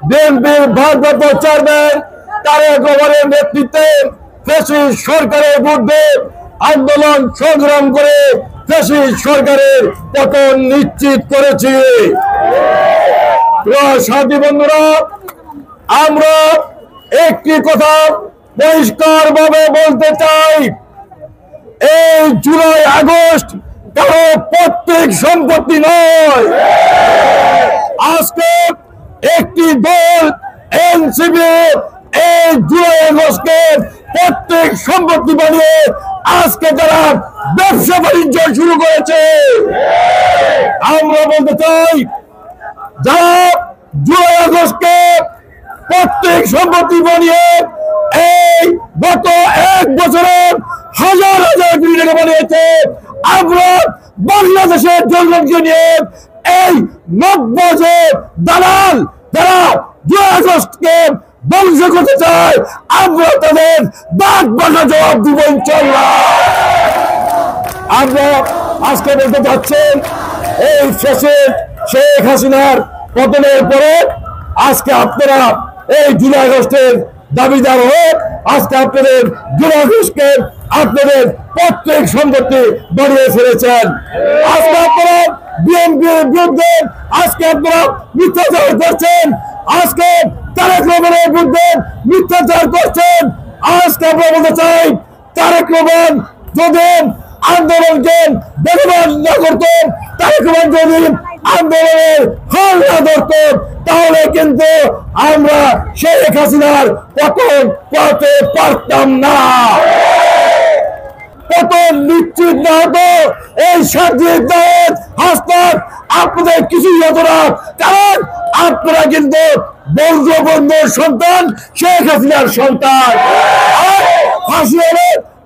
বিএনপির ভারপ্রাপ্ত চেয়ারম্যান তারেক রহমানের নেতৃত্বে ফ্যাসিস্ট সরকারের বিরুদ্ধে আন্দোলন সংগ্রাম করে ফ্যাসিস্ট সরকারের পতন নিশ্চিত করেছি। সাথী বন্ধুরা, আমরা একটি কথা পরিষ্কারভাবে বলতে চাই, এই জুলাই আগস্ট কারো পৈতৃক সম্পত্তি নয়। আজকে একটি দল এনসিপি এই জুলাই আগস্টকে পৈতৃক সম্পত্তি বানিয়ে আজকে তারা ব্যবসা বাণিজ্য শুরু করেছে। আমরা বলতে চাই, যারা জুলাই আগস্টকে পৈতৃক সম্পত্তি বানিয়ে এই গত 1 বছরে হাজার হাজার কোটি টাকা বানিয়েছে, আমরা বাংলাদেশের জনগণকে নিয়ে এই নব্য যে দালাল যারা জুলাই আগস্টকে ধ্বংস করতে চায়, আমরা তাদের দাঁত বাঁকা জবাব দিব ইনশাআল্লাহ। আমরা আজকে বলতে চাচ্ছেন, এই শেখ হাসিনার পতনের পরে আজকে আপনারা এই জুলাই আগস্টের দাবিদার হয়ে আজকে আপনাদের জুলাই আগস্টকে আপনাদের পৈতৃক সম্পত্তি বাড়িয়ে ফেলেছেন। আজকে আপনারা বিএনপির বিরুদ্ধে আজকে আপনারা মিথ্যাচার করছেন, আজকে তারেক রহমানের বিরুদ্ধে মিথ্যাচার করছেন। আজকে আমরা বলতে চাই, তারেক রহমান যদি আন্দোলনকে বেগবান না করতেন, তারেক রহমান যদি আন্দোলনের হাল না ধরতেন, তাহলে কিন্তু আমরা শেখ হাসিনার পতন করতে পারতাম না। পতন নিশ্চিত না হতো, এই সার্বিক হাসপাত আপনাদের কিছুই হতো না, কারণ আপনারা কিন্তু বঙ্গবন্ধুর সন্তান, শেখ হাসিনার সন্তান।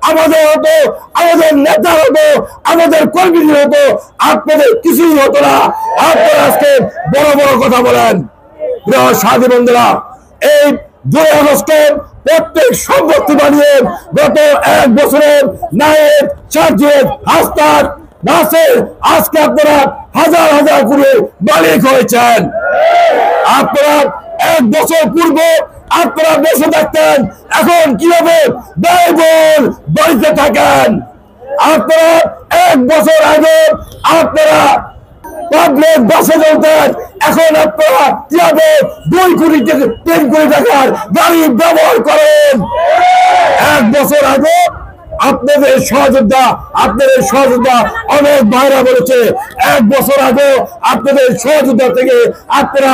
আমাদের হতো, আমাদের নেতা হতো, আমাদের কর্মীদের হতো, আপনাদের কিছুই হতো না। আপনারা আজকে বড় বড় কথা বলেন। প্রিয় সাথী বন্ধুরা, এই জুলাই আগস্টে প্রত্যেক সম্পত্তি বানিয়ে গত 1 বছরে নায়েব, সার্জিদ, হাসনাত, নাসির আজকে আপনারা হাজার হাজার কোটি মালিক হয়েছেন। আপনারা 1 বছর পূর্বে আপনারা বসে থাকতেন, এখন কিভাবে ব্যয়বহুল বাড়িতে থাকেন? আপনারা 1 বছর আগে আপনারা পাবলিক বাসে চলতেন, এখন আপনারা কিভাবে 2 কোটি থেকে 3 কোটি টাকার গাড়ি ব্যবহার করেন? 1 বছর আগে আপনাদের সহযোদ্ধা অনেক ভাইরা বলেছে, 1 বছর আগে আপনাদের সহযোদ্ধা থেকে আপনারা